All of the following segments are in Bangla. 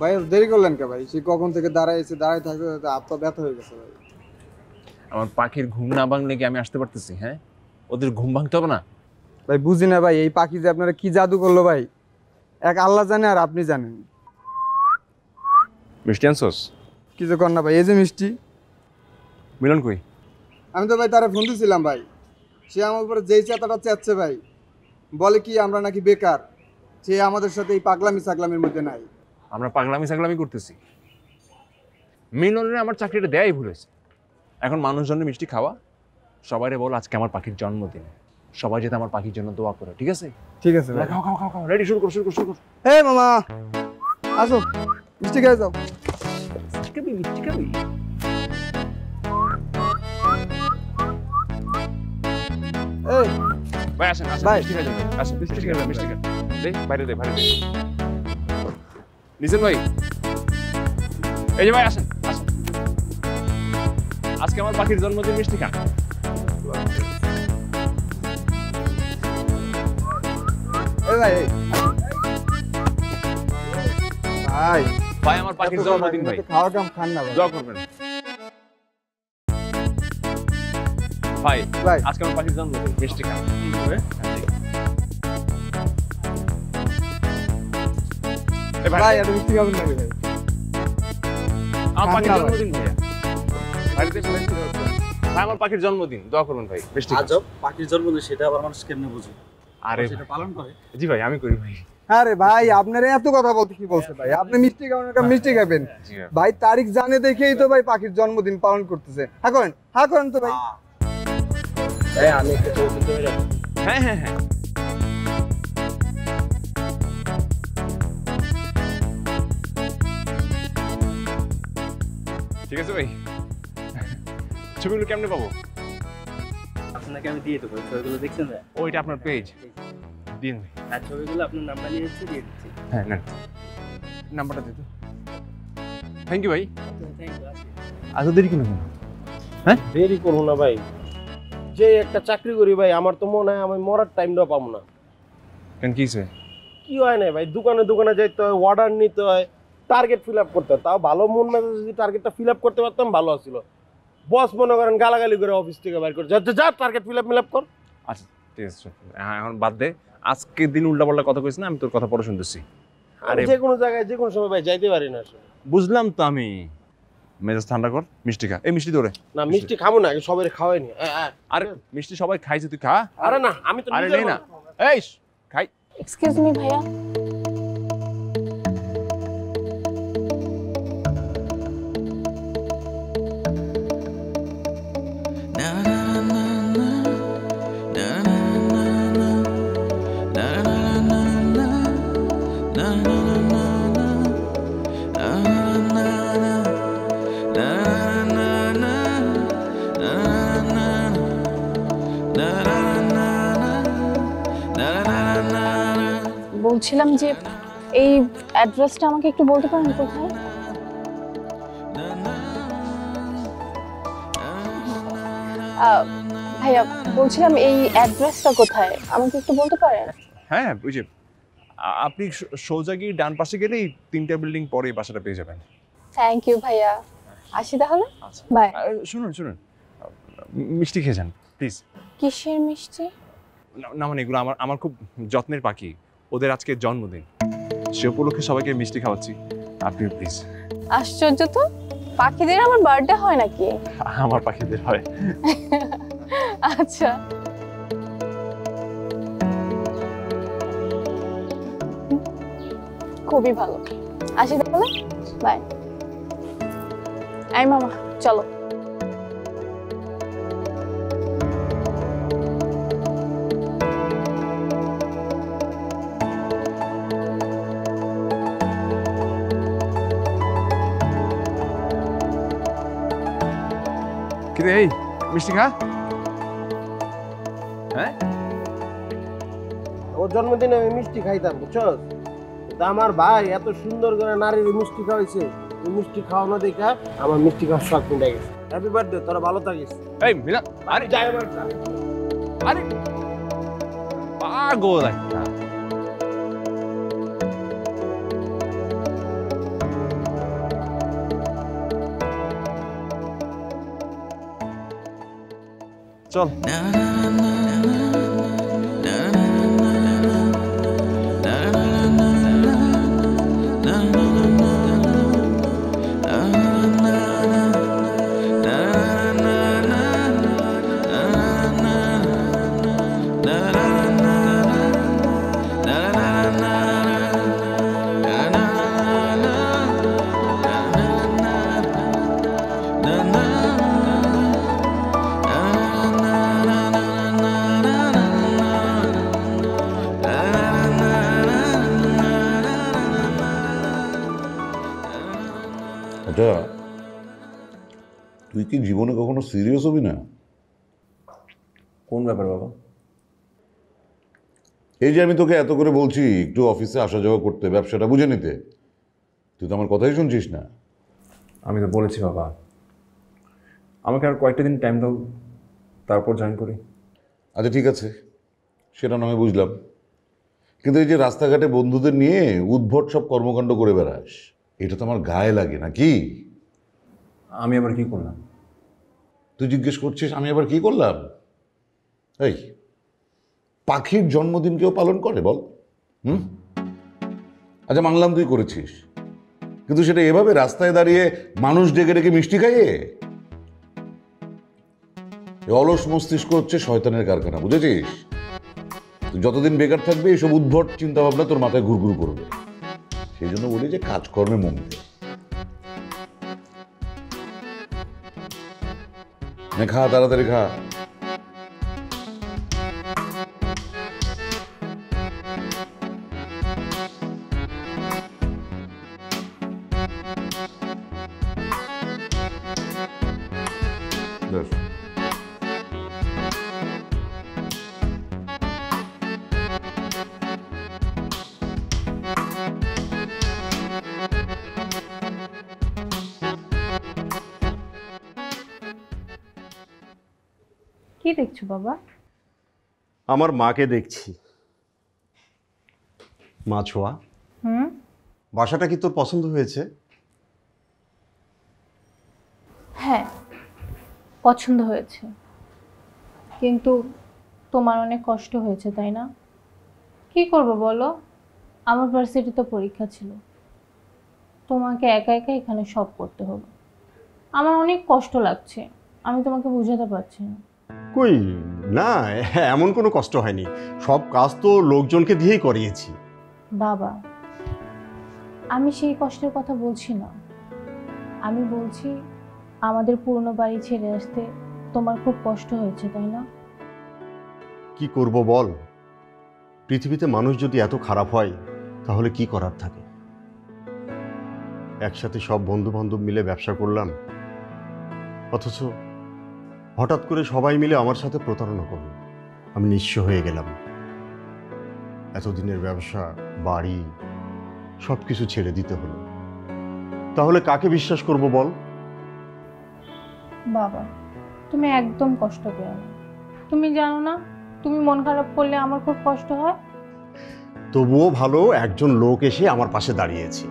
ভাই দেরি করলেন কে ভাই? সে কখন থেকে দাঁড়াইছে, দাঁড়ায় থাকতে থাকতে হাত পা ব্যথা হয়ে গেছে ভাই। আমার পাখির ঘুম না ভাঙলে কি আমি আসতে পারতেছি? হ্যাঁ, ওদের ঘুম ভাঙতে হবে না? ভাই বুঝি না ভাই, এই পাখি যে আপনারা কি জাদু করলো ভাই, এক আল্লাহ জানে আর আপনি জানেন। মিষ্টি আনছোস? কিছু কর না ভাই, এই যে মিষ্টি। মিলন কই? আমি তো ভাই তারা ফোন দিছিলাম ভাই, সে আমার উপরে যেই চেতাটা চেচ্ছে ভাই, বলে কি আমরা নাকি বেকার, সে আমাদের সাথে এই পাগলামি সাগলামির মধ্যে নাই। আমরা পাগলামি সাগলামি করতেছি? মিলনের আমার চাকরিটা দেয়াই ভুলেছে। এখন মানুষজনের মিষ্টি খাওয়া, সবাইরে বল আজকে আমার পাখির জন্মদিন, সবাই যাতে আমার পাখির জন্য দোয়া করে, ঠিক আছে? ঠিক আছে ভাই। খাও খাও খাও খাও, রেডি, শুরু কর শুরু কর শুরু কর। হে মামা, আসো মিষ্টি খেয়ে যাও। মিষ্টি খাবি? মিষ্টি খাবি? এই ভাই আসেন আসেন, ভাই। মিষ্টি খেয়ে যাবেন, আসেন মিষ্টি খেয়ে যাবেন, মিষ্টি খেয়ে দে, বাইরে দে, বাইরে দে। নিছেন ভাই, এই যে ভাই আসেন আসেন, আজকে আমার পাখির জন্মদিন, মিষ্টি খান। এই ভাই, এই। ভাই ভাই আমার পাখির জন্মদিন ভাই, খাওয়া কাম খান না ভাই। দোয়া করবেন ভাই। ভাই আজকে আমার পাখির জন্মদিন, মিষ্টি খান। এই ভাই, ভাই এত মিষ্টি খাবেন নাকি ভাই? আমার খান পাখির না ভাই। জন্মদিন ভাইয়া, বাড়িতে এসে মিষ্টি খাওয়াচ্ছেন। ভাই আমার পাখির জন্মদিন, দোয়া করবেন ভাই, মিষ্টি খান। আজব পাখির জন্মদিন, সেটা আবার মানুষ কেমনে বুঝে? আরে সেটা পালন করে। জি ভাই, আমি করি ভাই। আরে ভাই আপনারা এত কথা বলতে কি বলছে ভাই? আপনি মিষ্টি খাবেন, একটা মিষ্টি খাবেন জি ভাই। ভাই, তারিখ জানে দেখেই তো ভাই পাখির জন্মদিন পালন করতেছে। হ্যাঁ করেন তো ভাই। আমি একটা ছবি তুলতে পারি? হ্যাঁ হ্যাঁ হ্যাঁ, ঠিক আছে ভাই। ছবিগুলো কেমনে পাবো? আপনাকে আমি দিয়ে দেবো, ছবিগুলো দেখছেন না? ওইটা আপনার পেজ দিন ভাই। আর ছবিগুলো আপনার নাম্বার নিয়ে এসেছি, দিয়ে দিচ্ছি। হ্যাঁ নেন, নাম্বারটা দিত। থ্যাংক ইউ ভাই। এত দেরি কেন? দেরি করবো না ভাই, যে একটা চাকরি করি ভাই, আমার তো মনে হয় আমি মরার টাইমটাও পাবো না। কেন কি হয়েছে? কি হয় না ভাই, দোকানে দোকানে যাইতে হয়, অর্ডার নিতে হয়, টার্গেট ফিল আপ করতে হয়। তাও ভালো মন মেজাজে যদি টার্গেটটা ফিল আপ করতে পারতাম ভালো ছিল। বস মনে করেন গালাগালি করে অফিস থেকে বাইর করে, যা টার্গেট ফিল আপ কর। আচ্ছা ঠিক আছে, হ্যাঁ এখন বাদ দে। আজকের দিন উল্টাপাল্টা কথা কইছ না, আমি তোর কথা পরে শুনতেছি। আরে যে কোনো জায়গায় যে কোনো সময় ভাই যাইতে পারি না আসলে। বুঝলাম তো আমি। মেজাজ ঠান্ডা কর, মিষ্টি খা। এই মিষ্টি ধরে। না মিষ্টি খাবো না, সবাই খাওয়াইনি। আরে মিষ্টি সবাই খাইছে, তুই খা। আরে না, আমি তো আরে নিজের নেই না, মতো। এই খাই। এক্সকিউজ মি ভাইয়া, বলছিলাম যে এই অ্যাড্রেসটা আমাকে একটু বলতে পারেন কোথায়? ভাইয়া বলছিলাম এই অ্যাড্রেসটা কোথায় আমাকে একটু বলতে পারেন? হ্যাঁ বুঝি, আপনি সোজা গিয়ে ডান পাশে গেলেই 3টা বিল্ডিং পরে বাসাটা পেয়ে যাবেন। থ্যাংক ইউ ভাইয়া, আসি তাহলে। আচ্ছা বাই। শুনুন শুনুন, মিষ্টি খেয়ে যান প্লিজ। কিসের মিষ্টি? না মানে এগুলো আমার আমার খুব যত্নের পাখি, ওদের আজকে জন্মদিন, সে উপলক্ষে সবাইকে মিষ্টি খাওয়াচ্ছি, আপনি প্লিজ। আশ্চর্য তো, পাখিদের আমার বার্থডে হয় নাকি? আমার পাখিদের হয়। আচ্ছা খুবই ভালো, আসি তাহলে। বাই। আই মামা চলো। কিরে এই মিষ্টি খা। হ্যাঁ ওর জন্মদিনে আমি মিষ্টি খাইতাম, বুঝছস? কিন্তু আমার ভাই এত সুন্দর করে নারীর মিষ্টি খাওয়াইছে, ওই মিষ্টি খাওয়ানো দেখা আমার মিষ্টি খাওয়ার শখ মিটে গেছে। হ্যাপি বার্থডে, তোরা ভালো থাকিস। এই মিলা, আরে যাই আমার আরে পাগল একটা। চল। আচ্ছা, তুই কি জীবনে কখনো সিরিয়াস হবি না? কোন ব্যাপার বাবা? এই যে আমি তোকে এত করে বলছি একটু অফিসে আসা যাওয়া করতে, ব্যবসাটা বুঝে নিতে, তুই তো আমার কথাই শুনছিস না। আমি তো বলেছি বাবা, আমাকে আর কয়েকটা দিন টাইম দাও, তারপর জয়েন করি। আচ্ছা ঠিক আছে, সেটা না হয় বুঝলাম, কিন্তু এই যে রাস্তাঘাটে বন্ধুদের নিয়ে উদ্ভট সব কর্মকাণ্ড করে বেড়াস, এটা তো আমার গায়ে লাগে নাকি? আমি আবার কি করলাম? তুই জিজ্ঞেস করছিস আমি আবার কি করলাম? এই পাখির জন্মদিন কেউ পালন করে বল? আচ্ছা মানলাম তুই করেছিস, কিন্তু সেটা এভাবে রাস্তায় দাঁড়িয়ে মানুষ ডেকে ডেকে মিষ্টি খাইয়ে? এই অলস মস্তিষ্ক হচ্ছে শয়তানের কারখানা, বুঝেছিস? তুই যতদিন বেকার থাকবে এইসব উদ্ভট চিন্তা ভাবনা তোর মাথায় ঘুরঘুর করবে। সেই জন্য বলি যে কাজকর্মে মন দে। খা, তাড়াতাড়ি খা। কি দেখছো বাবা? আমার মাকে দেখছি। মা ছোঁয়া, বাসাটা কি তোর পছন্দ হয়েছে? হ্যাঁ, পছন্দ হয়েছে, কিন্তু তোমার অনেক কষ্ট হয়েছে তাই না? কি করব বলো, আমার ভার্সিটিতে পরীক্ষা ছিল, তোমাকে একা একা এখানে সব করতে হবে। আমার অনেক কষ্ট লাগছে, আমি তোমাকে বোঝাতে পারছি না। কই না, এমন কোনো কষ্ট হয়নি, সব কাজ তো লোকজনকে দিয়েই করিয়েছি। বাবা, আমি সেই কষ্টের কথা বলছি না, আমি বলছি আমাদের পুরনো বাড়ি ছেড়ে আসতে তোমার খুব কষ্ট হয়েছে তাই না? কি করব বল, পৃথিবীতে মানুষ যদি এত খারাপ হয় তাহলে কি করার থাকে? একসাথে সব বন্ধু বান্ধব মিলে ব্যবসা করলাম, অথচ হঠাৎ করে সবাই মিলে আমার সাথে প্রতারণা করল। আমি নিঃস্ব হয়ে গেলাম। এতদিনের ব্যবসা, বাড়ি, সব কিছু ছেড়ে দিতে হলো। তাহলে কাকে বিশ্বাস করব বল? বাবা, তুমি একদম কষ্ট পেও না, তুমি জানো না তুমি মন খারাপ করলে আমার খুব কষ্ট হয়। তবুও ভালো একজন লোক এসে আমার পাশে দাঁড়িয়েছে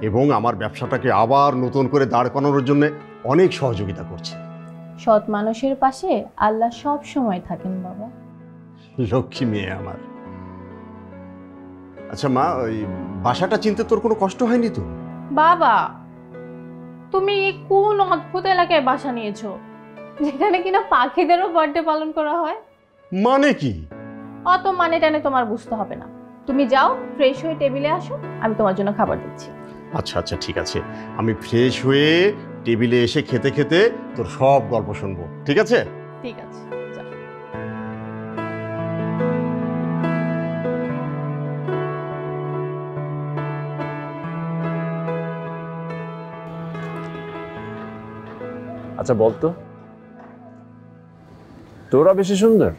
এবং আমার ব্যবসাটাকে আবার নতুন করে দাঁড় করানোর জন্য অনেক সহযোগিতা করছে। সৎ মানুষের পাশে আল্লাহ সব সময় থাকেন বাবা। লক্ষ্মী মেয়ে আমার। আচ্ছা মা, ওই বাসাটা চিনতে তোর কোনো কষ্ট হয়নি তো? বাবা, তুমি কোন অদ্ভুত এলাকায় বাসা নিয়েছো যেখানে কিনা পাখিদেরও বার্থডে পালন করা হয়? মানে কি? অত মানে টানে তোমার বুঝতে হবে না, তুমি যাও ফ্রেশ হয়ে টেবিলে আসো, আমি তোমার জন্য খাবার দিচ্ছি। আচ্ছা আচ্ছা ঠিক আছে, আমি ফ্রেশ হয়ে টেবিলে এসে খেতে খেতে তোর সব গল্প শুনবো, ঠিক আছে? ঠিক আছে, যাও। আচ্ছা বলতো, তোরা বেশি সুন্দর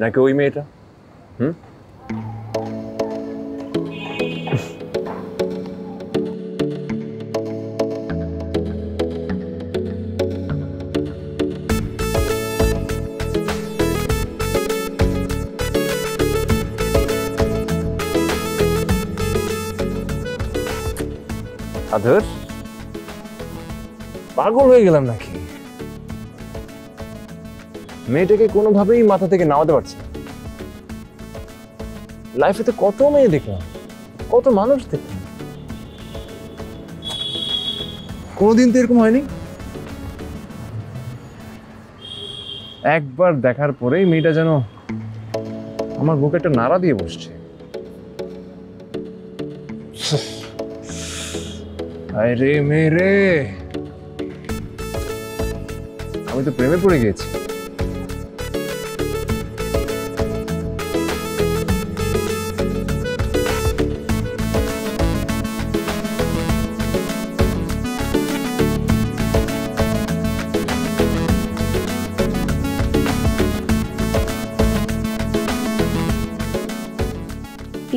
নাকি ওই মেয়েটা? আদর, পাগল হয়ে গেলাম নাকি? মেয়েটাকে কোনোভাবেই মাথা থেকে নামাতে পারছি না। লাইফে তো কত মেয়ে দেখলাম, কত মানুষ দেখলাম, কোনোদিন তো এরকম হয়নি। একবার দেখার পরেই মেয়েটা যেন আমার বুকে একটা নাড়া দিয়ে বসছে। আরে মেরে, আমি তো প্রেমে পড়ে গেছি।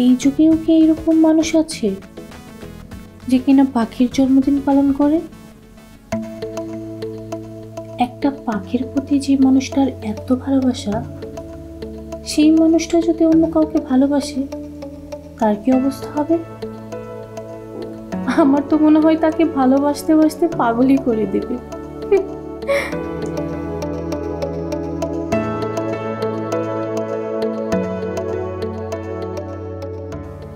এই যুগেও কি এরকম মানুষ আছে যে কিনা পাখির জন্মদিন পালন করে? একটা পাখির প্রতি যে মানুষটার এত ভালোবাসা, সেই মানুষটা যদি অন্য কাউকে ভালোবাসে তার কি অবস্থা হবে? আমার তো মনে হয় তাকে ভালোবাসতে বাসতে পাগলই করে দেবে।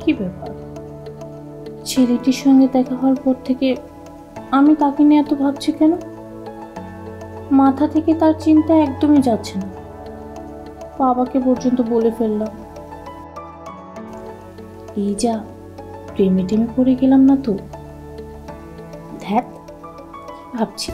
কি ব্যাপার, ছেলেটির সঙ্গে দেখা হওয়ার পর থেকে আমি তাকে নিয়ে এত ভাবছি কেন? মাথা থেকে তার চিন্তা একদমই যাচ্ছে না। বাবাকে পর্যন্ত বলে ফেললাম। এই যা, প্রেমে টেমে পড়ে গেলাম না তো? ধ্যাত, ভাবছি।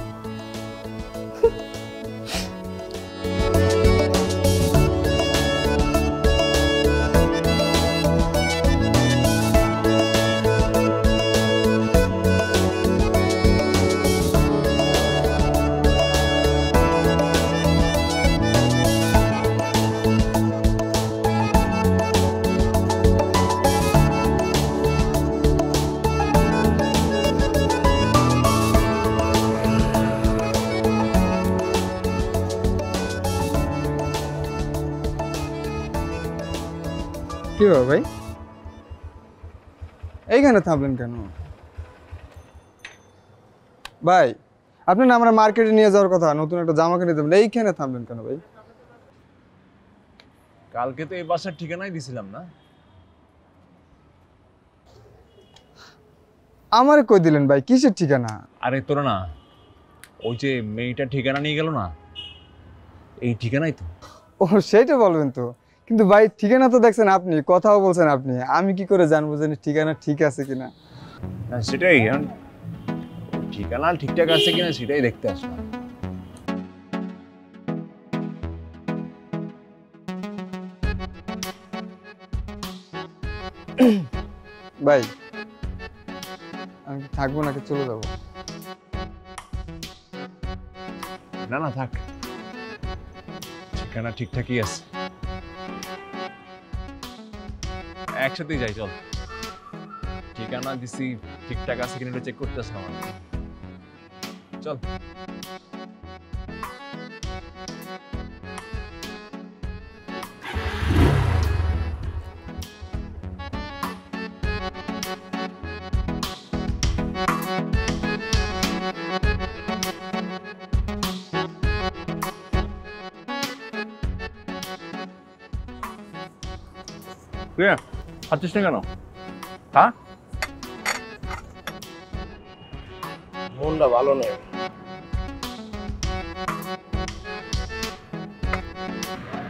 কি হবে ভাই, এইখানে থামলেন কেন? ভাই আপনি না আমরা মার্কেটে নিয়ে যাওয়ার কথা, নতুন একটা জামা কিনে দেবেন, এইখানে থামলেন কেন ভাই? কালকে তো এই বাসার ঠিকানাই দিছিলাম না? আমারে কই দিলেন ভাই, কিসের ঠিকানা? আরে তোরা না, ওই যে মেয়েটা ঠিকানা নিয়ে গেল না, এই ঠিকানাই তো। ও সেইটা বলবেন তো, কিন্তু ভাই ঠিকানা তো দেখছেন আপনি, কথাও বলছেন আপনি, আমি কি করে জানবো যে ঠিকানা ঠিক আছে কিনা? না সেটাই, ঠিকানা ঠিকঠাক আছে কিনা সেটাই দেখতে আসলাম। ভাই আমি কি থাকবো নাকি চলে যাবো? না না থাক, ঠিকানা ঠিকঠাকই আছে, একসাথেই যাই চল। ঠিকানা দিছি ঠিকঠাক আছে কিনা চেক করতে আসলাম, চল। খাচ্ছিস না কেন? হ্যাঁ মনটা ভালো নেই।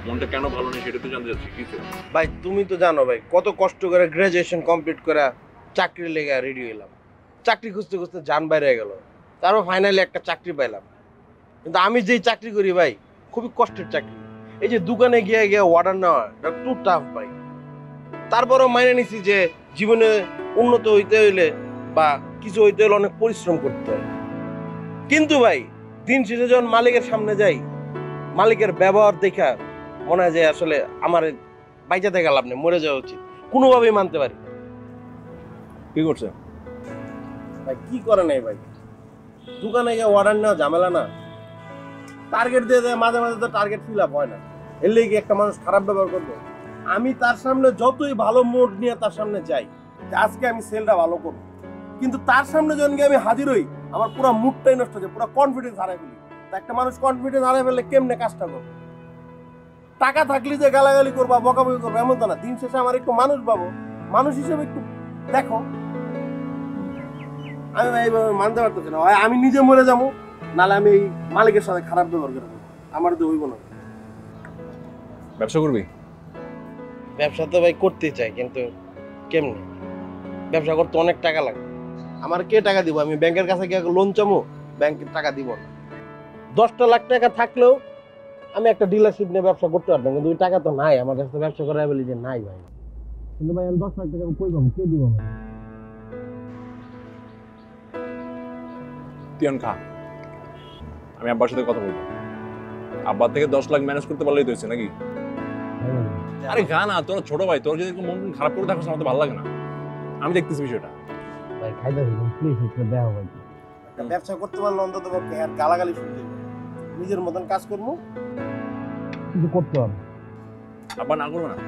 মনটা কেন ভালো নেই সেটা তো জানতে চাচ্ছি। কি ভাই তুমি তো জানো ভাই, কত কষ্ট করে গ্রাজুয়েশন কমপ্লিট করে চাকরি লেগে রেডি হইলাম। চাকরি খুঁজতে খুঁজতে জান বাইরে গেল, তারপর ফাইনালি একটা চাকরি পাইলাম। কিন্তু আমি যেই চাকরি করি ভাই, খুবই কষ্টের চাকরি। এই যে দোকানে গিয়ে গিয়ে অর্ডার নেওয়া, এটা টু টাফ ভাই। তারপরও মাইনে নিছি যে জীবনে উন্নত হইতে হইলে বা কিছু হইতে হলে অনেক পরিশ্রম করতে হয়। কিন্তু ভাই দিন শেষে যখন মালিকের সামনে যাই, মালিকের ব্যবহার দেখা মনে হয় যে আসলে আমার বাইচাতে গেলাম না, মরে যাওয়া উচিত। কোনোভাবেই মানতে পারি। কি করছে ভাই কি করে নাই ভাই, দোকানে গিয়ে অর্ডার নেওয়া ঝামেলা না? টার্গেট দিয়ে দেয়, মাঝে মাঝে তো টার্গেট ফিল আপ হয় না। এর লেগে একটা মানুষ খারাপ ব্যবহার করবে? আমি তার সামনে যতই ভালো মোড নিয়ে তার সামনে যাই, আজকে আমি সেলটা ভালো করব, কিন্তু তার সামনে যখন গিয়ে আমি হাজির হই, আমার পুরো মুডটাই নষ্ট হয়ে যায়, পুরো কনফিডেন্স হারাই ফেলি। তা একটা মানুষ কনফিডেন্স হারাই ফেললে কেমনে কাজটা করবে? টাকা থাকলে যে গালাগালি করবা বকাবকি করবা এমন তো না। দিন শেষে আমার একটু মানুষ পাবো, মানুষ হিসেবে একটু দেখো। আমি এইভাবে মানতে পারতেছি না। হয় আমি নিজে মরে যাবো, নাহলে আমি এই মালিকের সাথে খারাপ ব্যবহার করবো। আমার তো হইব না। ব্যবসা করবি? ব্যবসা তো ভাই করতে চাই, কিন্তু কেমনে? ব্যবসা করতে অনেক টাকা লাগে। আমার কে টাকা দিব? আমি ব্যাংকের কাছে গিয়ে লোন চামো, ব্যাংকের টাকা দিব না। 10টা লাখ টাকা থাকলেও আমি একটা ডিলারশিপ নিয়ে ব্যবসা করতে পারতাম, কিন্তু ওই টাকা তো নাই আমার কাছে। ব্যবসা করার বলি যে নাই ভাই। কিন্তু ভাই আমি 10 লাখ টাকা কই পাবো? কে দিব ভাই? তুই খা, আমি আব্বার সাথে কথা বলবো। আব্বার থেকে 10 লাখ ম্যানেজ করতে পারলেই তো হয়েছে নাকি? আরে খা না, তোরা ছোট ভাই, তোর যদি মন খারাপ করে থাকিস আমার তো ভালো লাগে না। আমি দেখতেছি বিষয়টা। ভাই খাইতে দিবেন প্লিজ, একটু দেও ভাই। ব্যবসা করতে পারলে অন্তত পক্ষে আর গালাগালি শুনতে হবে। নিজের মতন কাজ করবো, কিছু করতে হবে। আব্বা না করবো না।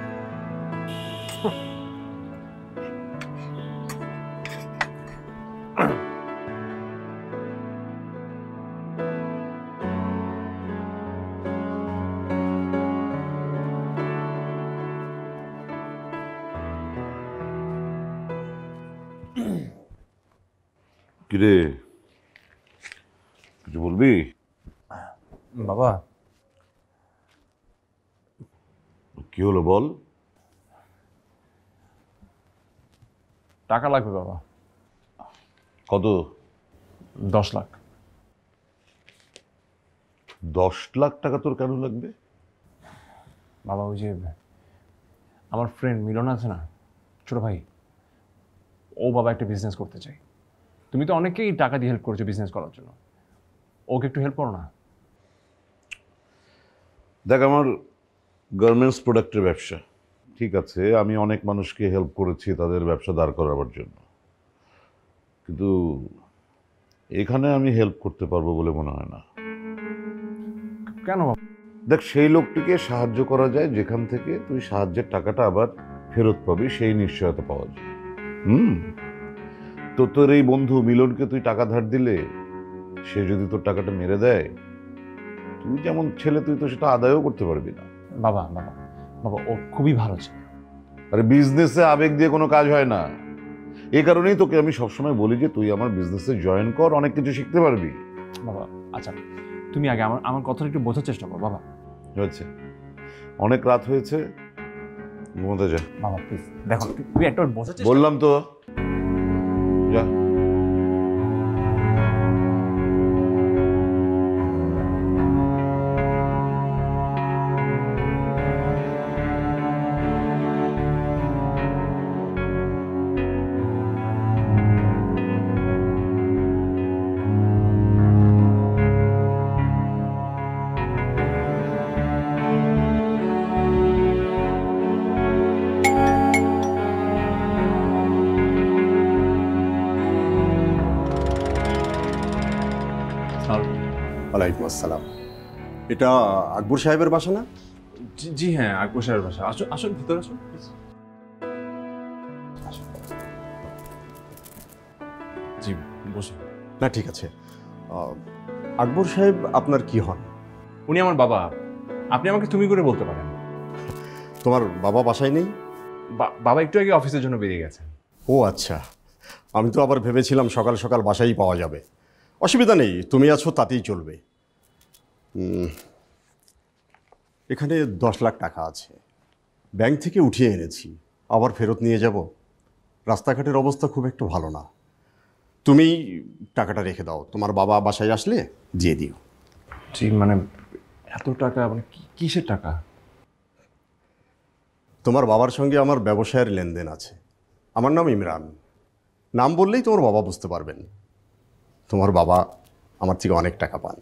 কিরে, কিছু বলবি? বাবা, কি হলো বল। টাকা লাগবে বাবা। কত? 10 লাখ। 10 লাখ টাকা তোর কেন লাগবে? বাবা, ওই যে আমার ফ্রেন্ড মিলন আছে না, ছোট ভাই, ও বাবা একটা বিজনেস করতে চাই। তুমি তো অনেকেই টাকা দিয়ে হেল্প করেছো বিজনেস করার জন্য, ওকে একটু হেল্প করো না। দেখ, আমার গার্মেন্টস প্রোডাক্টের ব্যবসা, ঠিক আছে, আমি অনেক মানুষকে হেল্প করেছি তাদের ব্যবসা দাঁড় করাবার জন্য, কিন্তু এখানে আমি হেল্প করতে পারবো বলে মনে হয় না। কেন বাবা? দেখ, সেই লোকটিকে সাহায্য করা যায় যেখান থেকে তুই সাহায্যের টাকাটা আবার ফেরত পাবি, সেই নিশ্চয়তা পাওয়া যায়। তো তোর এই বন্ধু মিলনকে তুই টাকা ধার দিলে সে যদি তোর টাকাটা মেরে দেয়, তুই যেমন ছেলে তুই তো সেটা আদায়ও করতে পারবি না। বাবা বাবা বাবা, ও খুবই ভালো ছিল। আরে বিজনেসে আবেগ দিয়ে কোনো কাজ হয় না। এই কারণেই তোকে আমি সবসময় বলি যে তুই আমার বিজনেসে জয়েন কর, অনেক কিছু শিখতে পারবি। বাবা আচ্ছা, তুমি আগে আমার কথাটা একটু বোঝার চেষ্টা করো বাবা। হয়েছে, অনেক রাত হয়েছে, ঘুমোতে যা। বাবা প্লিজ দেখো, তুমি একটা বোঝার চেষ্টা। বললাম তো, যা। ওয়ালাইকুম আসসালাম। এটা আকবর সাহেবের বাসা না? জি হ্যাঁ, আকবর সাহেবের বাসা। আসুন আসুন, ভিতরে আসুন। জি বসুন। না ঠিক আছে। আকবর সাহেব আপনার কি হন? উনি আমার বাবা। আপনি আমাকে তুমি করে বলতে পারেন। তোমার বাবা বাসায় নেই? বাবা একটু আগে অফিসের জন্য বেরিয়ে গেছেন। ও আচ্ছা, আমি তো আবার ভেবেছিলাম সকাল সকাল বাসায় পাওয়া যাবে। অসুবিধা নেই, তুমি আছো তাতেই চলবে। এখানে 10 লাখ টাকা আছে, ব্যাংক থেকে উঠিয়ে এনেছি, আবার ফেরত নিয়ে যাব। রাস্তাঘাটের অবস্থা খুব একটু ভালো না। তুমি টাকাটা রেখে দাও, তোমার বাবা বাসায় আসলে দিয়ে দিও। জি মানে এত টাকা, মানে কিসের টাকা? তোমার বাবার সঙ্গে আমার ব্যবসায়ের লেনদেন আছে। আমার নাম ইমরান। নাম বললেই তোমার বাবা বুঝতে পারবেন। তোমার বাবা আমার থেকে অনেক টাকা পান।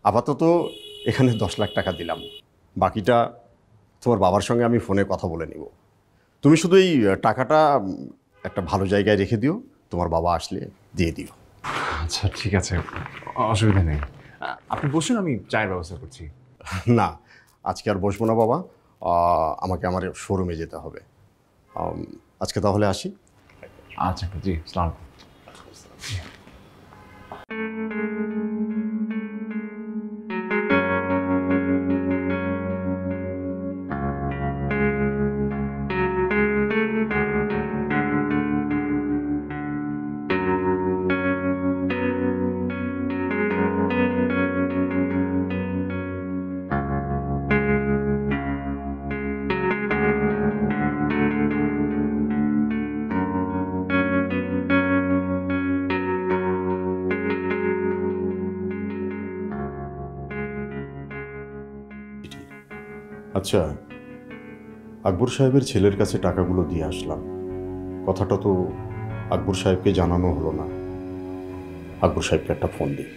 আপাতত এখানে 10 লাখ টাকা দিলাম, বাকিটা তোমার বাবার সঙ্গে আমি ফোনে কথা বলে নিব। তুমি শুধু এই টাকাটা একটা ভালো জায়গায় রেখে দিও, তোমার বাবা আসলে দিয়ে দিও। আচ্ছা ঠিক আছে, অসুবিধা নেই। আপনি বসুন, আমি চায়ের ব্যবস্থা করছি। না, আজকে আর বসবো না বাবা, আমাকে আমার শোরুমে যেতে হবে। আজকে তাহলে আসি। আচ্ছা জি, আসসালামু আলাইকুম। আচ্ছা, আকবর সাহেবের ছেলের কাছে টাকাগুলো দিয়ে আসলাম, কথাটা তো আকবর সাহেবকে জানানো হলো না। আকবর সাহেবকে একটা ফোন দিই।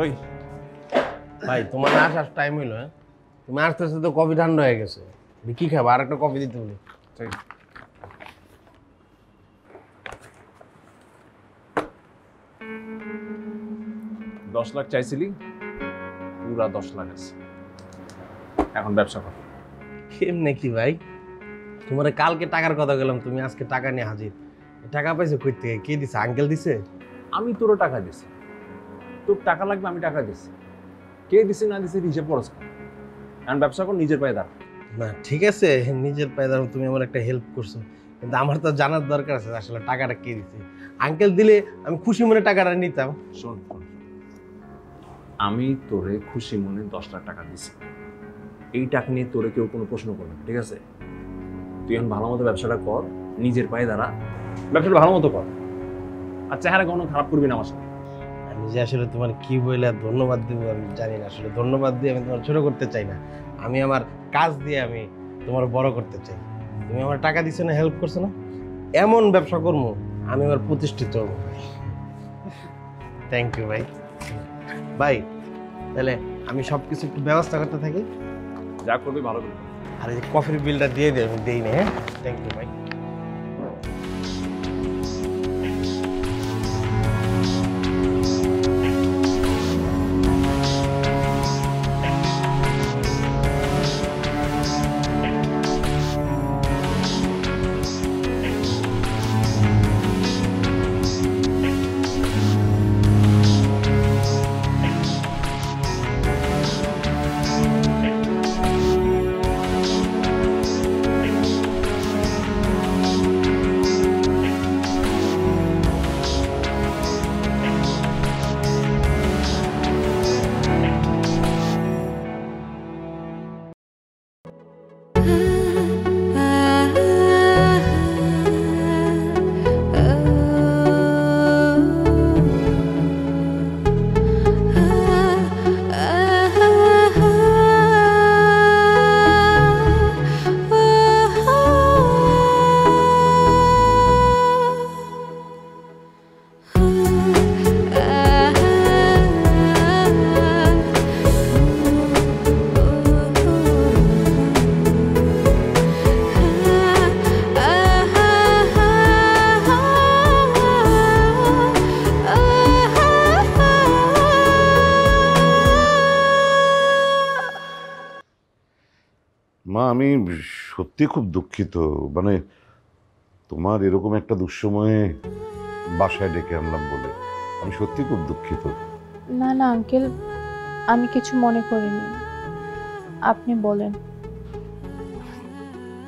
ওই ভাই তোমার না আসার টাইম হইলো, হ্যাঁ? তুমি আস্তে আস্তে তো কফি ঠান্ডা হয়ে গেছে। কি খাবো? আর একটা কফি দিতে বলি। ঠিক। 10 লাখ চাইছিলি, পুরা 10 লাখ আছে। এখন ব্যবসা কর। কেমনে কি ভাই? তোমার কালকে টাকার কথা গেলাম, তুমি আজকে টাকা নিয়ে হাজির। টাকা পাইছো কই থেকে? কে দিছে? আঙ্কেল দিছে? আমি তোরও টাকা দিছি, তোর টাকা লাগবে, আমি টাকা দিছি। কে দিছে না দিছে হিসেব করছ। এখন ব্যবসা কর, নিজের পায়ে দাঁড়া। না ঠিক আছে, নিজের পায়ে দাঁড়ানো, তুমি আমার একটা হেল্প করছো, কিন্তু আমার তো জানার দরকার আছে আসলে টাকাটা কে দিছে। আঙ্কেল দিলে আমি খুশি মনে টাকাটা নিতাম। শোন, আমি তোরে খুশি মনে 10 লাখ টাকা দিছি। এই টাকা নিয়ে তোরে কেউ কোনো প্রশ্ন করবে না, ঠিক আছে? তুই এখন ভালো মতো ব্যবসাটা কর, নিজের পায়ে দাঁড়া, ব্যবসাটা ভালো মতো কর, আর চেহারা কোনো খারাপ করবি না আমার সাথে। আমি যে আসলে তোমার কি বলে ধন্যবাদ দেবো আমি জানি না। আসলে ধন্যবাদ দিয়ে আমি তোমার ছোট করতে চাই না, আমি আমার কাজ দিয়ে আমি তোমার বড় করতে চাই। তুমি আমার টাকা দিছো না, হেল্প করছো না, এমন ব্যবসা করবো আমি আমার প্রতিষ্ঠিত হবো। থ্যাংক ইউ ভাই। ভাই তাহলে আমি সব কিছু একটু ব্যবস্থা করতে থাকি। যা করবি ভালো করবি। আর এই যে কফির বিলটা দিয়ে দিই, আমি দিই না। হ্যাঁ, থ্যাংক ইউ ভাই। মা, আমি সত্যি খুব দুঃখিত। মানে তোমার এরকম একটা দুঃসময়ে বাসায় ডেকে আনলাম বলে আমি সত্যি খুব দুঃখিত। না না আঙ্কেল, আমি কিছু মনে করিনি, আপনি বলেন।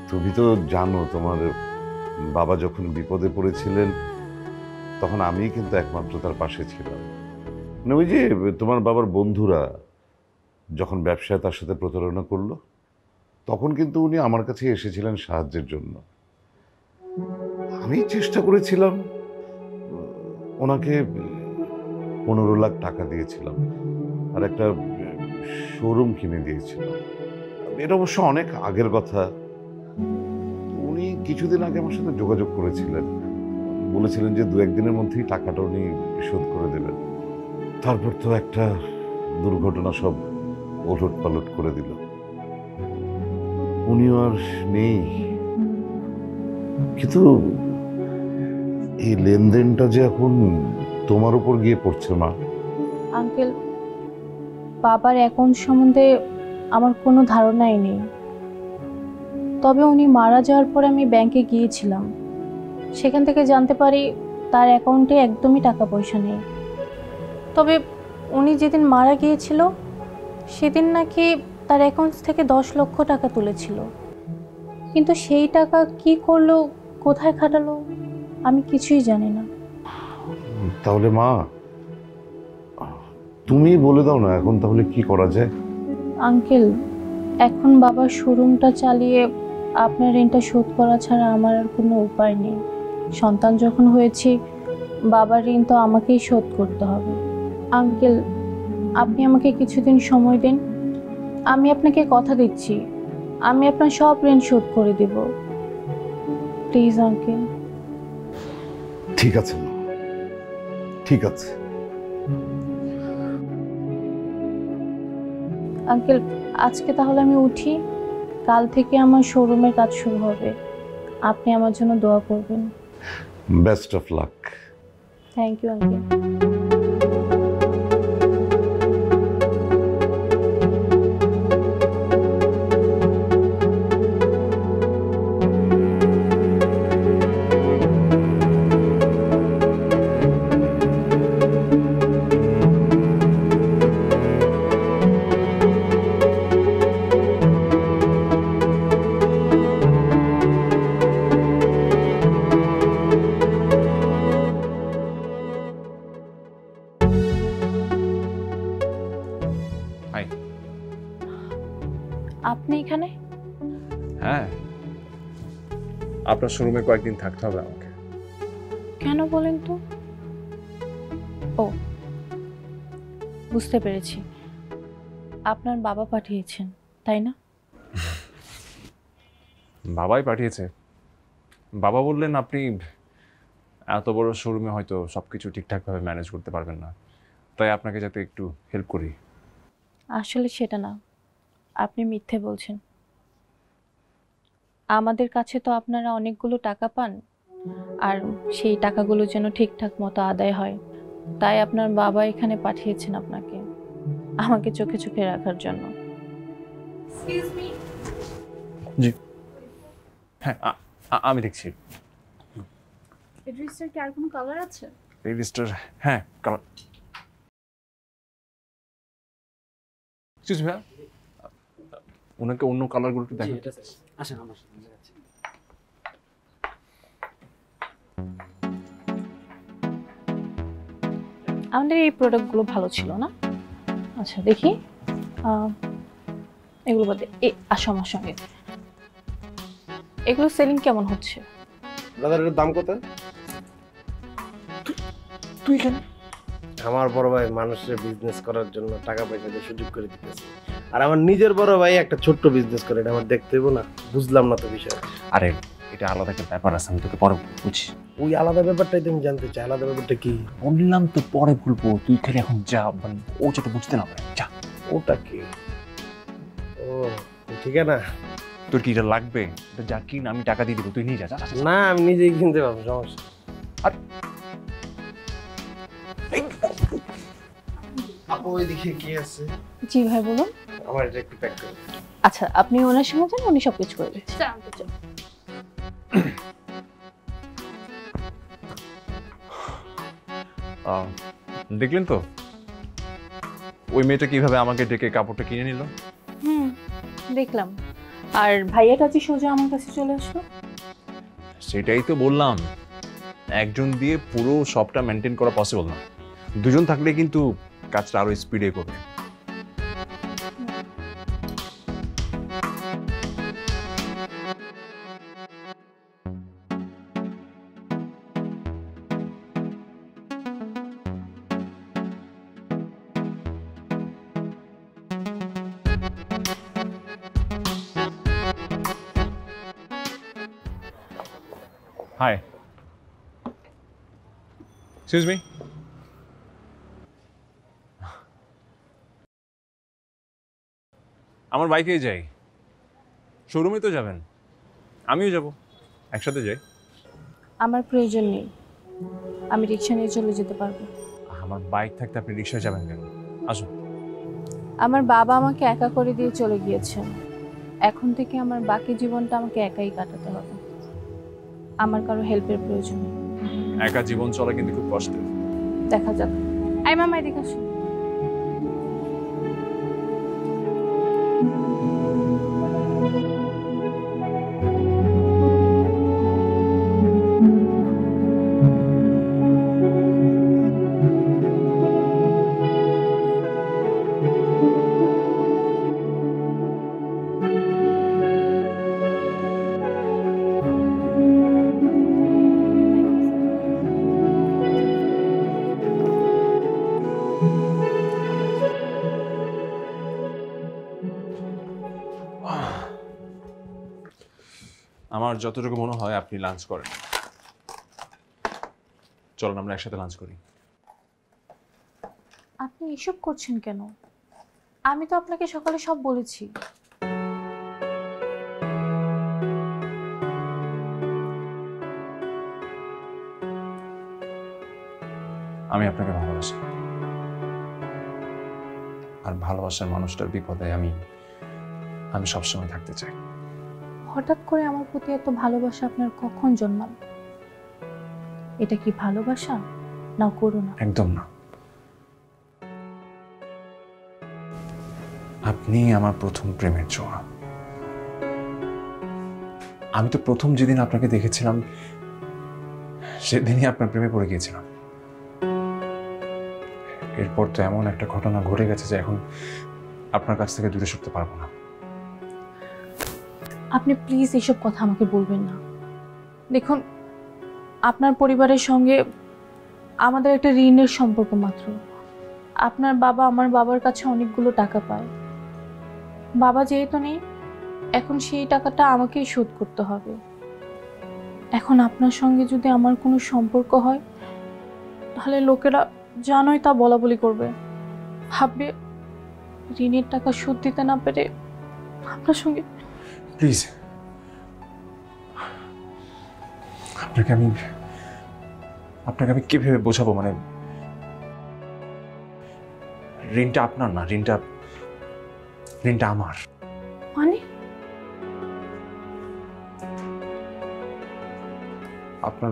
তুমি তো জানো তোমার বাবা যখন বিপদে পড়েছিলেন তখন আমিই কিন্তু একমাত্র তার পাশে ছিলাম। মানে ওই যে তোমার বাবার বন্ধুরা যখন ব্যবসায় তার সাথে প্রতারণা করলো তখন কিন্তু উনি আমার কাছে এসেছিলেন সাহায্যের জন্য। আমি চেষ্টা করেছিলাম, ওনাকে 15 লাখ টাকা দিয়েছিলাম আর একটা শোরুম কিনে দিয়েছিলাম। এটা অবশ্য অনেক আগের কথা। উনি কিছুদিন আগে আমার সাথে যোগাযোগ করেছিলেন, বলেছিলেন যে 2-1 দিনের মধ্যেই টাকাটা উনি শোধ করে দেবেন। তারপর তো একটা দুর্ঘটনা সব ওলট পালট করে দিল। উনিও আর নেই। কিন্তু এই লেনদেনটা যে এখন তোমার উপর গিয়ে পড়ছে মা। আঙ্কেল, বাবার অ্যাকাউন্ট সম্বন্ধে আমার কোনো ধারণাই নেই, তবে উনি মারা যাওয়ার পরে আমি ব্যাংকে গিয়েছিলাম, সেখান থেকে জানতে পারি তার অ্যাকাউন্টে একদমই টাকা পয়সা নেই। তবে উনি যেদিন মারা গিয়েছিল সেদিন নাকি তার অ্যাকাউন্টস থেকে 10 লক্ষ টাকা তুলেছিল, কিন্তু সেই টাকা কি করলো, কোথায় খাটালো, আমি কিছুই জানি না। তাহলে মা তুমি বলে দাও না এখন তাহলে কি করা যায়। আঙ্কেল, এখন বাবার শোরুমটা চালিয়ে আপনার ঋণটা শোধ করা ছাড়া আমার আর কোনো উপায় নেই। সন্তান যখন হয়েছি, বাবার ঋণ তো আমাকেই শোধ করতে হবে। আঙ্কেল, আপনি আমাকে কিছুদিন সময় দিন। আমি আপনাকে কথা দিচ্ছি, আমি আপনার সব ঋণ শোধ করে দেব। Please uncle. ঠিক আছে মা, ঠিক আছে। আঙ্কেল, আজকে তাহলে আমি উঠি। কাল থেকে আমার শোরুমের কাজ শুরু হবে। আপনি আমার জন্য দোয়া করবেন। Best of luck. Thank you uncle. Hi. আপনি এখানে? হ্যাঁ, আপনার শোরুমে কয়েকদিন থাকতে হবে আমাকে। কেন বলেন তো? ও, বুঝতে পেরেছি, আপনার বাবা পাঠিয়েছেন, তাই না? বাবাই পাঠিয়েছে। বাবা বললেন আপনি এত বড় শোরুমে হয়তো সব কিছু ঠিকঠাকভাবে ম্যানেজ করতে পারবেন না, তাই আপনাকে যাতে একটু হেল্প করি। আসলে সেটা না, আপনি মিথ্যে বলছেন। আমাদের কাছে তো আপনারা অনেকগুলো টাকা পান, আর সেই টাকাগুলো যেন ঠিকঠাক মতো আদায় হয়, তাই আপনার বাবা এখানে পাঠিয়েছেন আপনাকে, আমাকে চোখে চোখে রাখার জন্য। জি হ্যাঁ, আমি দেখছি। এই ড্রেসটার কি আর কোনো কালার আছে? রেজিস্টার, হ্যাঁ কালার। এক্সকিউজ মি, ওনাকে অন্য কালারগুলো একটু দেখেন। আসেন আমার সাথে যাচ্ছি। আমাদের এই প্রোডাক্টগুলো ভালো ছিল না? আচ্ছা দেখি, এগুলো বাদে আসো আমার সঙ্গে। এগুলো সেলিং কেমন হচ্ছে? দাদার এটার দাম কত? তুই কেন? আমার বড় ভাই মানুষের বিজনেস করার জন্য টাকা পয়সা দিয়ে সুযোগ করে দিতেছে, আর আমার নিজের বড় ভাই একটা ছোট্ট বিজনেস করে, এটা আমার দেখতে হইব না? বুঝলাম না তো বিষয়। আরে এটা আলাদা একটা ব্যাপার আছে, আমি তোকে পরে বুঝি। ওই আলাদা ব্যাপারটাই তুমি জানতে চাই, আলাদা ব্যাপারটা কি? বললাম তো পরে বলবো, তুই খালি এখন যা, মানে ও যেটা বুঝতে না পারে যা। ওটা কি? ও ঠিক আছে না, তোর কি এটা লাগবে? এটা যা কিন, আমি টাকা দিয়ে দিব, তুই নিয়ে যা। না আমি নিজেই কিনতে পারবো, সমস্যা। আর আপু ওইদিকে কি আছে? জি ভাই বলুন। আমার এটা একটু প্যাক করে। আচ্ছা, আপনি ওনার সঙ্গে যান, উনি সব কিছু করে দিচ্ছেন। দেখলেন তো ওই মেয়েটা কিভাবে আমাকে ডেকে কাপড়টা কিনে নিল। দেখলাম। আর ভাইয়াটা যে সোজা আমার কাছে চলে আসলো। সেটাই তো বললাম, একজন দিয়ে পুরো শপটা মেনটেন করা পসিবল না, দুজন থাকলে কিন্তু কাজটা আরো স্পিডে করবে। Hi, excuse me. আমার বাইকেই যাই, শোরুমে তো যাবেন, আমিও যাব, একসাথে যাই। আমার প্রয়োজন নেই, আমি রিক্সা নিয়ে চলে যেতে পারবো। আমার বাইক থাকতে আপনি রিক্সায় যাবেন কেন? আসুন। আমার বাবা আমাকে একা করে দিয়ে চলে গিয়েছেন, এখন থেকে আমার বাকি জীবনটা আমাকে একাই কাটাতে হবে। আমার কারো হেল্পের প্রয়োজন নেই। একা জীবন চলা কিন্তু খুব কষ্টের। দেখা যাক। আই মামা এদিকে আসো। আমার যতটুকু মনে হয় আপনি লাঞ্চ করেন। চলুন আমরা একসাথে লাঞ্চ করি। আপনি এসব করছেন কেন? আমি তো আপনাকে সকালে সব বলেছি। আমি আপনাকে ভালোবাসি, আর ভালোবাসার মানুষটার বিপদে আমি সবসময় থাকতে চাই। হঠাৎ করে আমার প্রতি এত ভালোবাসা আপনার কখন জন্মাল? এটা কি ভালোবাসা না করুণা? একদম না। আপনি আমার প্রথম প্রেমের ছোঁয়া। আমি তো প্রথম যেদিন আপনাকে দেখেছিলাম সেদিনই আপনার প্রেমে পড়ে গিয়েছিলাম। এরপর তো এমন একটা ঘটনা ঘটে গেছে যে এখন আপনার কাছ থেকে দূরে সরতে পারবো না। আপনি প্লিজ এসব কথা আমাকে বলবেন না। দেখুন, আপনার পরিবারের সঙ্গে আমাদের একটা ঋণের সম্পর্ক মাত্র। আপনার বাবা আমার বাবার কাছে অনেকগুলো টাকা পায়। বাবা যেহেতু নেই, এখন সেই টাকাটা আমাকেই শোধ করতে হবে। এখন আপনার সঙ্গে যদি আমার কোনো সম্পর্ক হয়, তাহলে লোকেরা জানোই তা বলা বলি করবে, ভাববে ঋণের টাকা শোধ দিতে না পেরে আপনার সঙ্গে। প্লিজ, আপনাকে আমি কিভাবে বোঝাবো? মানে ঋণটা আপনার না, ঋণটা আমার। মানে আপনার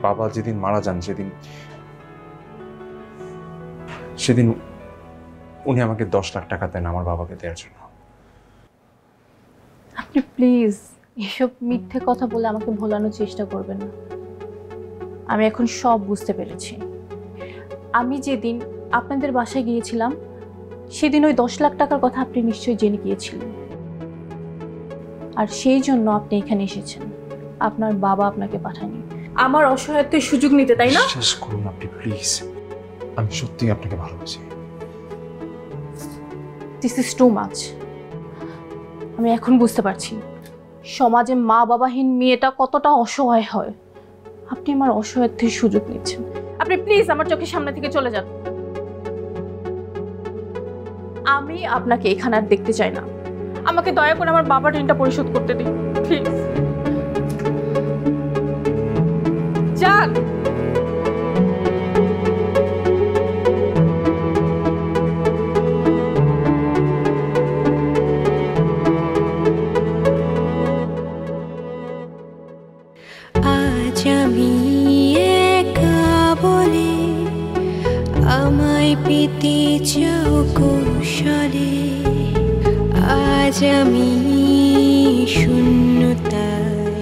বাবা যেদিন মারা যান সেদিন উনি আমাকে 10 লাখ টাকা দেন আমার বাবাকে দেওয়ার জন্য। আপনি প্লিজ এসব মিথ্যে কথা বলে আমাকে ভোলানোর চেষ্টা করবেন না। আমি এখন সব বুঝতে পেরেছি। আমি যেদিন আপনাদের বাসায় গিয়েছিলাম সেদিন ওই 10 লাখ টাকার কথা আপনি নিশ্চয়ই জেনে গিয়েছিলেন, আর সেই জন্য আপনি এখানে এসেছেন। আপনার বাবা আপনাকে পাঠায়নি আমার অসহায়ত্বের সুযোগ নিতে, তাই না? শেষ করুন আপনি প্লিজ। আমি সত্যিই আপনাকে ভালোবাসি। This is too much. আমি এখন বুঝতে পারছি সমাজে মা বাবাহীন মেয়েটা কতটা অসহায় হয়। আপনি আমার অসহায়ত্বের সুযোগ নিচ্ছেন। আপনি প্লিজ আমার চোখের সামনে থেকে চলে যান। আমি আপনাকে এখানে আর দেখতে চাই না। আমাকে দয়া করে আমার বাবার ঋণটা পরিশোধ করতে দিন প্লিজ। যান। আজ আমি একা বলে আমায় পেতে চাও কৌশলে। আজ আমি শূন্যতায়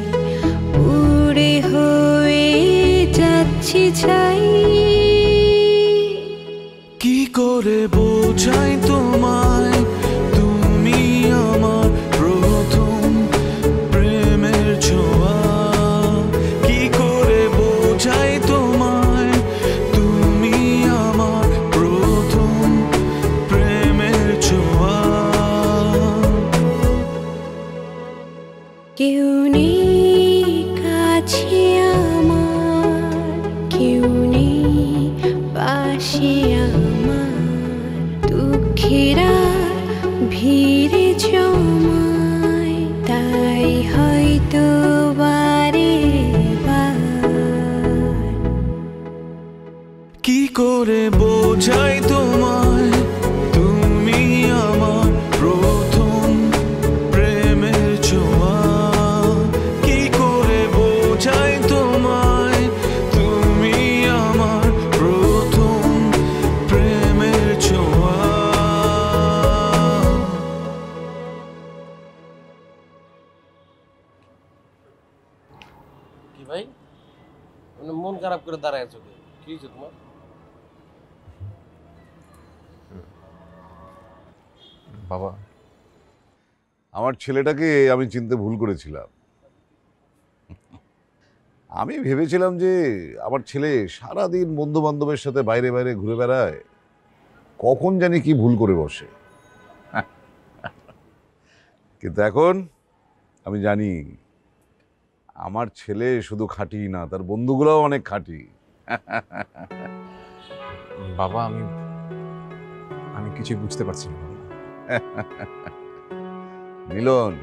উড়ে হয়ে যাচ্ছি ছাই। কি করে বোঝাই তোমায় তুমি আমার প্রথম প্রেমের ছোঁয়া? কি করে বোঝাই তোমায় তুমি আমার প্রথম প্রেমের ছোঁয়া? কেউ নেই কাছে আমার, কেউ নেই পাশে আমার, দুঃখেরা ভিড়ে জমায়, তাই হয়তো বারে বার। কি করে বোঝাই তোমায় তুমি আমার প্রথম প্রেমের ছোঁয়া? কি করে বোঝাই তোমায় তুমি আমার প্রথম প্রেমের ছোঁয়া? কি ভাই, মানে মন খারাপ করে দাঁড়ায় আছো? কি হয়েছে তোমার? বাবা, আমার ছেলেটাকে আমি চিনতে ভুল করেছিলাম। আমি ভেবেছিলাম যে আমার ছেলে সারাদিন বন্ধু বান্ধবের সাথে বাইরে বাইরে ঘুরে বেড়ায়, কখন জানি কি ভুল করে বসে। কিন্তু এখন আমি জানি আমার ছেলে শুধু খাঁটি না, তার বন্ধুগুলোও অনেক খাঁটি। বাবা আমি কিছু বুঝতে পারছি না। মিলন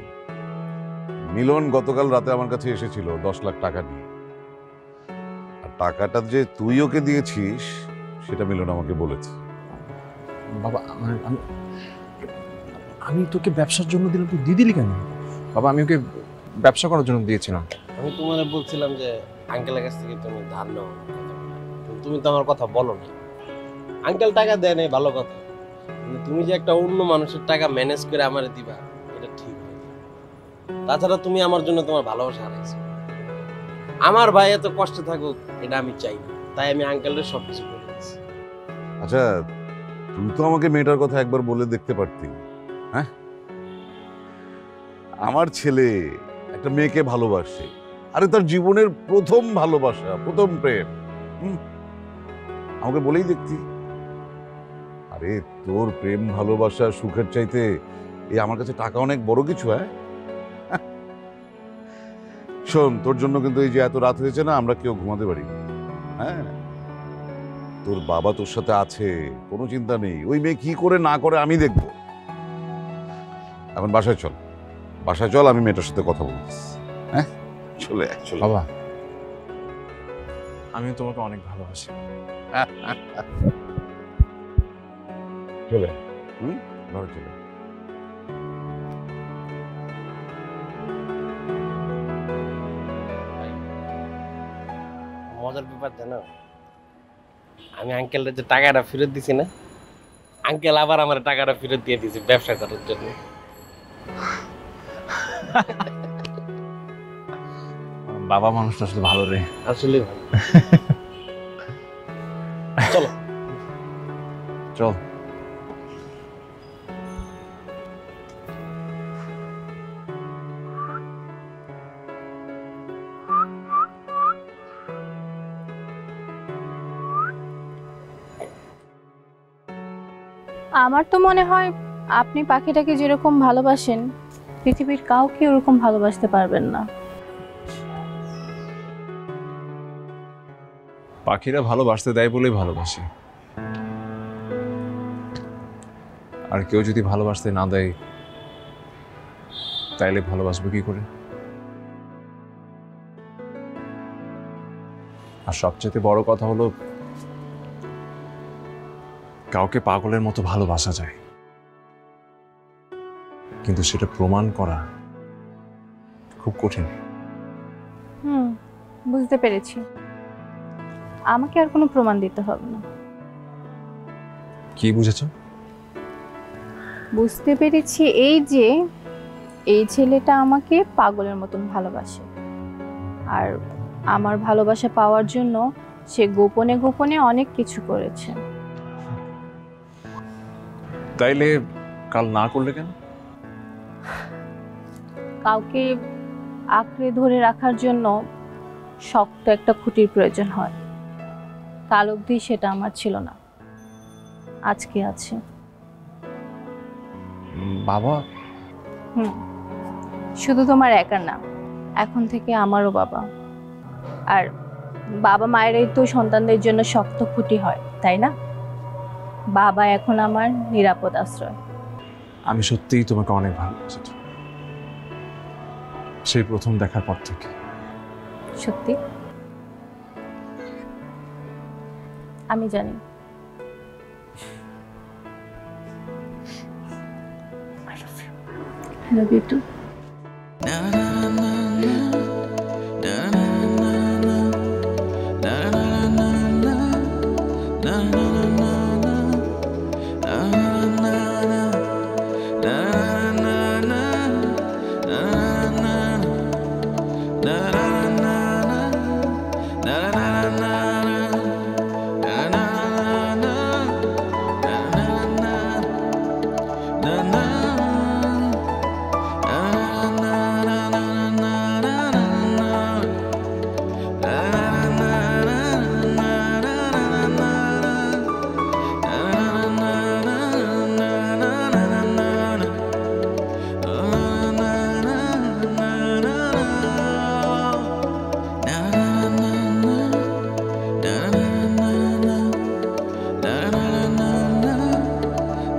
মিলন গতকাল রাতে আমার কাছে এসেছিল 10 লাখ টাকা নিয়ে। আর টাকাটা যে তুই ওকে দিয়েছিস সেটা মিলন আমাকে বলেছে। বাবা আমি তোকে ব্যবসার জন্য দিলাম, তুই দিয়ে দিলি কেন? বাবা আমি ওকে ব্যবসা করার জন্য দিয়েছিলাম। আমি তোমার বলছিলাম যে আঙ্কেলের কাছ থেকে তুমি ধার নাও, তুমি তো আমার কথা বলো না। আঙ্কেল টাকা দেয় নাই ভালো কথা, কিন্তু তুমি যে একটা অন্য মানুষের টাকা ম্যানেজ করে আমারে দিবা এটা ঠিক হয়। তাছাড়া তুমি আমার জন্য তোমার ভালোবাসা হারাইছো। আমার ভাই এত কষ্টে থাকুক এটা আমি চাই না, তাই আমি আঙ্কেলের সব কিছু বলে দিচ্ছি। আচ্ছা তুই তো আমাকে মেয়েটার কথা একবার বলে দেখতে পারতি। হ্যাঁ, আমার ছেলে একটা মেয়েকে ভালোবাসে, আরে তার জীবনের প্রথম ভালোবাসা, প্রথম প্রেম। আমাকে বলেই দেখতি। আরে তোর প্রেম ভালোবাসা সুখের চাইতে এই আমার কাছে টাকা অনেক বড় কিছু। হ্যাঁ শোন, তোর জন্য কিন্তু এই যে এত রাত হয়েছে না, আমরা কেউ ঘুমাতে পারি। হ্যাঁ, তোর বাবা তোর সাথে আছে, কোনো চিন্তা নেই। ওই মেয়ে কি করে না করে আমি দেখব। এখন বাসায় চল, বাসায় চল, আমি মেয়েটার সাথে কথা বলছি। হ্যাঁ চলে চলে। বাবা আমি তোমাকে অনেক ভালোবাসি। চলে ঘরে চলে। মজার ব্যাপার জানো, আমি আঙ্কেলের যে টাকাটা ফেরত দিছি না, আঙ্কেল আবার আমার টাকাটা ফেরত দিয়ে দিয়েছে ব্যবসা করার জন্য। বাবা মানুষটা আসলে ভালো রে, আসলে ভালো। চলো চল। আমার তো মনে হয় আপনি পাখিটাকে যেরকম ভালোবাসেন পৃথিবীর কাউকে ওরকম ভালোবাসতে পারবেন না। পাখিরা ভালোবাসতে দেয় বলেই ভালোবাসি, আর কেউ যদি ভালোবাসতে না দেয় তাইলে ভালোবাসবে কি করে? আর সবচেয়ে বড় কথা হলো কাউকে পাগলের মতো ভালোবাসা যায়, কিন্তু সেটা প্রমাণ করা খুব কঠিন। বুঝতে পেরেছি, আমাকে আর কোনো প্রমাণ দিতে হবে না। কি বুঝেছো? বুঝতে পেরেছি এই যে এই ছেলেটা আমাকে পাগলের মতন ভালোবাসে, আর আমার ভালোবাসা পাওয়ার জন্য সে গোপনে গোপনে অনেক কিছু করেছে। তাইলে কাল না করলে কেন? কাউকে আঁকড়ে ধরে রাখার জন্য শক্ত একটা খুঁটির প্রয়োজন হয়, কাল অবধি সেটা আমার ছিল না, আজকে আছে। বাবা? শুধু তোমার একার না, এখন থেকে আমারও বাবা। আর বাবা মায়েরাই তো সন্তানদের জন্য শক্ত খুঁটি হয়, তাই না? বাবা এখন আমার নিরাপদ আশ্রয়। আমি সত্যিই তোমাকে অনেক ভালোবাসি, সেই প্রথম দেখার পর থেকে। সত্যি? আমি জানি। I love you too. na na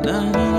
না না